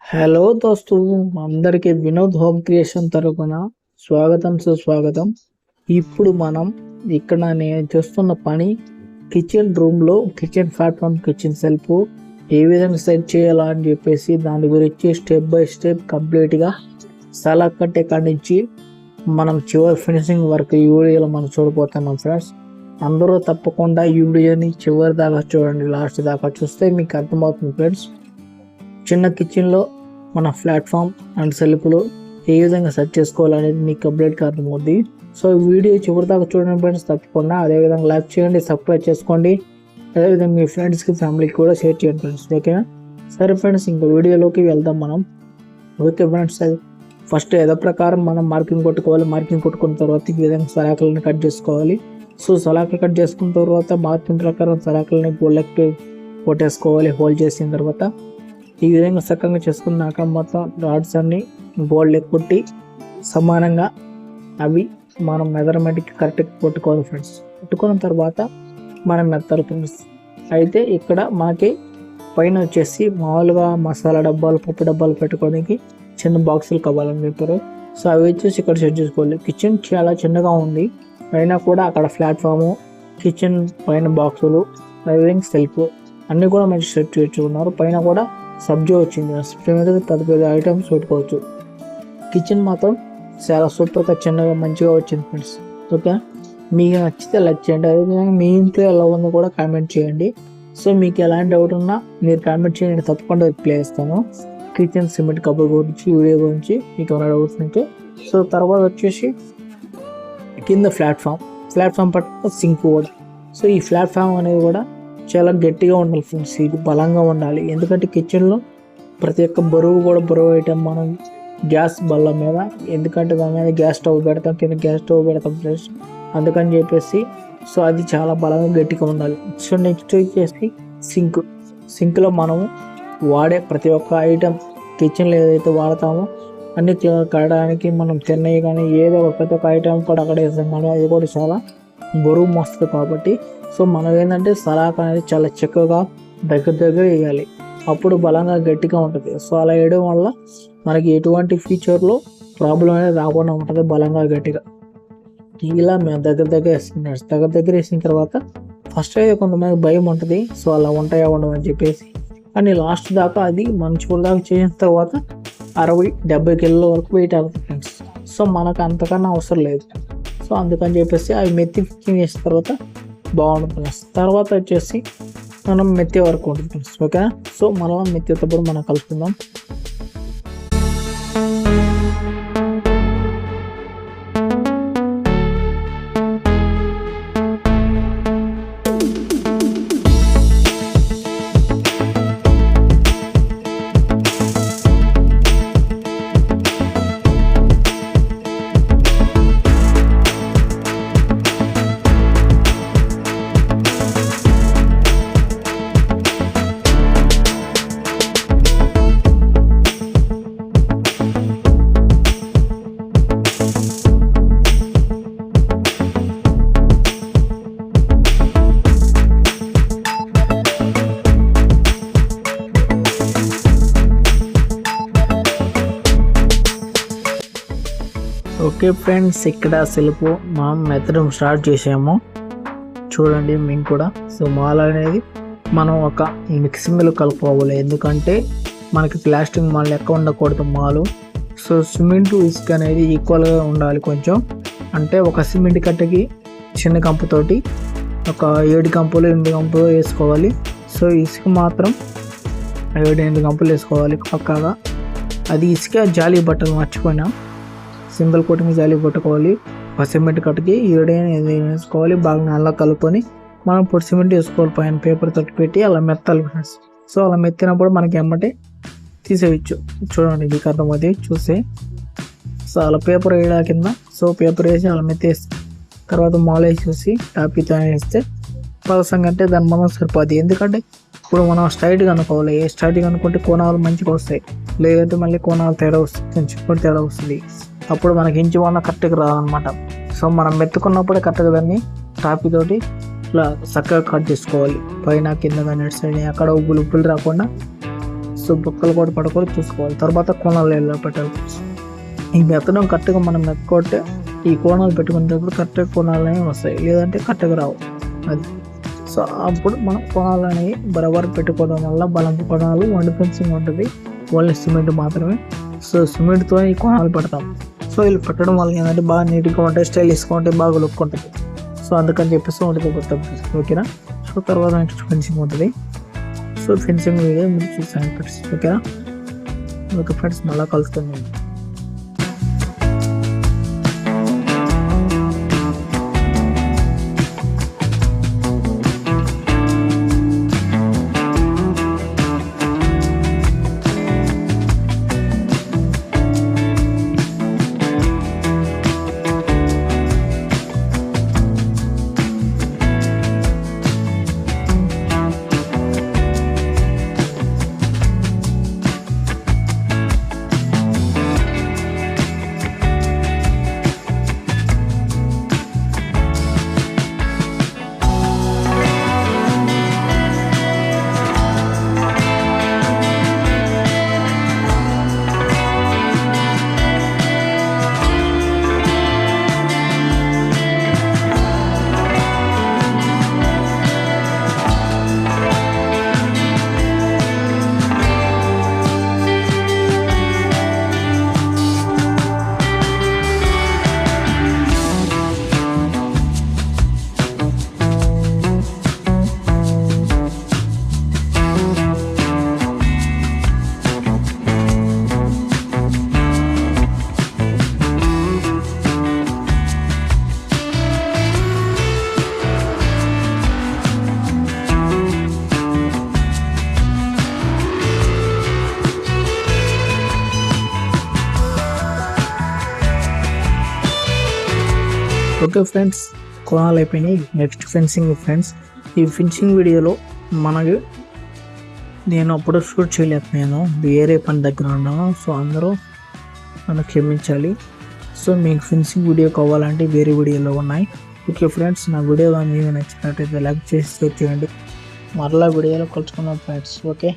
Hello దోస్తు, అందరికి Vinod home creation తరపున స్వాగతం సుస్వాగతం. ఇప్పుడు మనం ఇక్కడ నేను చేస్తున్న పని కిచెన్ రూమ్లో కిచెన్ ప్లాట్ఫామ్ కిచెన్ సెల్ఫ్ ఏ విధంగా సెట్ చేయాలా అని చెప్పేసి దాని గురించి స్టెప్ బై స్టెప్ కంప్లీట్గా సలా కట్టే కాడి నుంచి మనం చివరి ఫినిషింగ్ వరకు ఈ వీడియోలో మనం చూడబోతున్నాం ఫ్రెండ్స్. అందరూ తప్పకుండా ఈ వీడియోని చివరి దాకా చూడండి, లాస్ట్ దాకా చూస్తే మీకు అర్థమవుతుంది ఫ్రెండ్స్. చిన్న కిచెన్లో మన ప్లాట్ఫామ్ అండ్ సెల్ఫ్లో ఏ విధంగా సెట్ చేసుకోవాలనేది మీకు కంప్లీట్గా అర్థమవుతుంది. సో ఈ వీడియో చివరి దాకా చూడండి ఫ్రెండ్స్ తప్పకుండా. అదేవిధంగా లైక్ చేయండి, సబ్స్క్రైబ్ చేసుకోండి, అదేవిధంగా మీ ఫ్రెండ్స్కి ఫ్యామిలీకి కూడా షేర్ చేయండి ఫ్రెండ్స్. ఓకేనా? సరే ఫ్రెండ్స్, ఇంకా వీడియోలోకి వెళ్దాం మనం. ఓకే ఫ్రెండ్స్, అది ఫస్ట్ ఏదో ప్రకారం మనం మార్కింగ్ కొట్టుకోవాలి. మార్కింగ్ కొట్టుకున్న తర్వాత ఈ విధంగా సలాకులను కట్ చేసుకోవాలి. సో సలాకులు కట్ చేసుకున్న తర్వాత మార్కింగ్ ప్రకారం సలాకులని గోళ్ళకి కొట్టేసుకోవాలి. హోల్డ్ చేసిన తర్వాత ఈ విధంగా చక్కగా చేసుకున్నాక మొత్తం రాడ్స్ అన్ని బోల్డ్ కొట్టి సమానంగా అవి మనం మెజర్మెంట్కి కరెక్ట్గా కొట్టుకోవాలి ఫ్రెండ్స్. కొట్టుకున్న తర్వాత మనం మెత్తాలి ఫ్రెండ్స్. అయితే ఇక్కడ మనకి పైన వచ్చేసి మామూలుగా మసాలా డబ్బాలు పప్పు డబ్బాలు పెట్టుకోవడానికి చిన్న బాక్సులు కావాలని చెప్పారు. సో అవి వచ్చేసి ఇక్కడ సెట్ చేసుకోవాలి. కిచెన్ చాలా చిన్నగా ఉంది, అయినా కూడా అక్కడ ప్లాట్ఫాము కిచెన్ పైన బాక్సులు అదేవిధంగా సెల్ఫ్ అన్నీ కూడా మంచి సెట్ చేసుకున్నారు. పైన కూడా సబ్జీ వచ్చింది, సబ్జీ మీద పెద్ద పెద్ద ఐటమ్స్ పెట్టుకోవచ్చు. కిచెన్ మాత్రం చాలా సూపర్గా చిన్నగా మంచిగా వచ్చింది ఫ్రెండ్స్. ఓకే, మీకు నచ్చితే లైక్ చేయండి, అదేవిధంగా మీ ఇంట్లో ఎలా ఉందో కూడా కామెంట్ చేయండి. సో మీకు ఎలాంటి డౌట్ ఉన్నా మీరు కామెంట్ చేయండి, నేను తప్పకుండా రిప్లై ఇస్తాను. కిచెన్ సిమెంట్ కబోర్డ్ గురించి వీడియో గురించి మీకు ఏమైనా డౌట్స్ ఉంటే. సో తర్వాత వచ్చేసి కింద ప్లాట్ఫామ్ పట్ల సింక్ కూడా. సో ఈ ప్లాట్ఫామ్ అనేది కూడా చాలా గట్టిగా ఉండాలి ఫ్రెండ్స్, ఇది బలంగా ఉండాలి. ఎందుకంటే కిచెన్లో ప్రతి ఒక్క బరువు ఐటమ్ మనం గ్యాస్ బల్ల మీద, ఎందుకంటే దాని మీద గ్యాస్ స్టవ్ పెడతాం, కింద గ్యాస్ స్టవ్ పెడతాం ఫ్రెండ్స్. అందుకని చెప్పేసి సో అది చాలా బలంగా గట్టిగా ఉండాలి. సో నెక్స్ట్ వచ్చేసి సింక్లో మనము వాడే ప్రతి ఒక్క ఐటమ్ కిచెన్లో ఏదైతే వాడతామో అన్ని కడడానికి మనం తిన్నవి కానీ ఏదో ప్రతి ఒక్క ఐటమ్ కూడా అక్కడ వేస్తాం కానీ అది కూడా చాలా బరువు మస్తుంది. కాబట్టి సో మనం ఏంటంటే సలాక్ అనేది చాలా చక్కగా దగ్గర వేయాలి, అప్పుడు బలంగా గట్టిగా ఉంటుంది. సో అలా వేయడం వల్ల మనకి ఎటువంటి ఫ్యూచర్లో ప్రాబ్లం అనేది రాకుండా ఉంటుంది, బలంగా గట్టిగా. ఇలా మేము దగ్గర వేసుకున్నాం. దగ్గర వేసిన తర్వాత ఫస్ట్ అయితే కొంతమంది భయం ఉంటుంది, సో అలా ఉంటాయా ఉండమని చెప్పేసి. కానీ లాస్ట్ దాకా అది మంచి దాకా చేసిన తర్వాత 60-70 కిలోల వరకు వెయిట్ అవుతుంది ఫ్రెండ్స్. సో మనకు అంతకన్నా అవసరం లేదు. సో అందుకని చెప్పేసి అవి మెత్తి వేసిన తర్వాత బాగుంటుంది. తర్వాత వచ్చేసి మనం మెత్తి వరకు ఉంటుంది. ఓకే, సో మనం మెత్తేటప్పుడు మనం కలుపుకుందాం. ఓకే ఫ్రెండ్స్, ఇక్కడ సెల్ఫ్ మనం మెత్తడం స్టార్ట్ చేసాము చూడండి మేము కూడా. సో మాల్ అనేది మనం ఒక మిక్సింగ్లో కలుపుకోవాలి, ఎందుకంటే మనకి ప్లాస్టిక్ మాల్ లెక్క ఉండకూడదు మాలు. సో సిమెంట్ ఇసుక అనేది ఈక్వల్గా ఉండాలి కొంచెం. అంటే ఒక సిమెంట్ కట్టకి చిన్న కంపుతోటి ఒక 7 కంపులు 8 కంపులు వేసుకోవాలి. సో ఇసుక మాత్రం 7-8 కంపులు వేసుకోవాలి పక్కాగా. అది ఇసుక జాలి బట్టలు మర్చిపోయినా సింగిల్ కోటింగ్ జాలి కొట్టుకోవాలి. ఒక సిమెంట్ కట్టుకి 7-8 వేసుకోవాలి. బాగా నల్ల కలుపుకొని మనం పొడి సిమెంట్ వేసుకోవాలి. పైన పేపర్ తోటి పెట్టి అలా మెత్తాలి ఫ్రెండ్స్. సో అలా మెత్తినప్పుడు మనకి ఎమ్మటే తీసేయచ్చు. చూడండి మీకు అర్థమవుతుంది చూస్తే. సో అలా పేపర్ వేయడా కింద, సో పేపర్ వేసి అలా మెత్తేసి తర్వాత మాల్ వేసేసి టాపీతో వేస్తే పలసంగా అంటే దాని మనం సరిపోద్ది. ఎందుకంటే ఇప్పుడు మనం స్ట్రైట్గా అనుకోవాలి, స్ట్రైట్గా అనుకుంటే కోణాలు మంచిగా వస్తాయి, లేదంటే మళ్ళీ కోణాలు తేడా వస్తుంది, కొంచెం తేడా వస్తుంది. అప్పుడు మనకి ఇంచు వల్ల కరెక్ట్గా రాదనమాట. సో మనం మెత్తుకున్నప్పుడే కరెక్ట్గా దాన్ని టాపీ తోటి ఇట్లా చక్కగా కట్ చేసుకోవాలి, పైన కింద కానీ సైడ్ అక్కడ ఉబ్బులు రాకుండా. సో బొక్కలు కూడా పడకుండా చూసుకోవాలి. తర్వాత కోణాలు ఎలా పెట్టాలి. ఈ మెత్తడం కరెక్ట్గా మనం మెత్తుకుంటే ఈ కోణాలు పెట్టుకునేటప్పుడు కరెక్ట్గా కోణాలు అనేవి వస్తాయి, లేదంటే కరెక్ట్గా రావు. అది సో అప్పుడు మనం కోణాలు అనేవి బరాబర్ పెట్టుకోవడం వల్ల బలం కోణాలు వండి ఫెన్సింగ్ ఉంటుంది. ఓన్లీ సిమెంట్ మాత్రమే. సో సిమెంట్తో ఈ కోణాలు పెడతాం. సో వీళ్ళు పెట్టడం వల్ల ఏంటంటే బాగా నీట్గా ఉంటాయి, స్టైలిష్గా ఉంటాయి, బాగా లుక్ ఉంటుంది. సో అందుకని చెప్పేసి ఉంటుంది కొత్త ఓకేనా. సో తర్వాత నెక్స్ట్ ఫెన్సింగ్ ఉంటుంది. సో ఫెన్సింగ్ వీడియో మీరు చూసాను ఫ్రెండ్స్ ఓకేనా. ఓకే ఫ్రెండ్స్, మళ్ళీ కలుస్తుంది. ఓకే ఫ్రెండ్స్, కోణాలు అయిపోయినాయి. Next fencing friends. ఈ ఫెన్సింగ్ వీడియోలో నేను అప్పుడు షూట్ చేయలేకపోయాను, వేరే పని దగ్గర ఉన్నాను. సో అందరూ నన్ను క్షమించాలి. సో మీకు ఫెన్సింగ్ వీడియో కావాలంటే వేరే వీడియోలో ఉన్నాయి. ఓకే ఫ్రెండ్స్, నా వీడియో మీకు నచ్చినట్టయితే లైక్ చేసి షేర్ చేయండి. మరలా వీడియోలో కలుసుకున్నాం ఫ్రెండ్స్. ఓకే.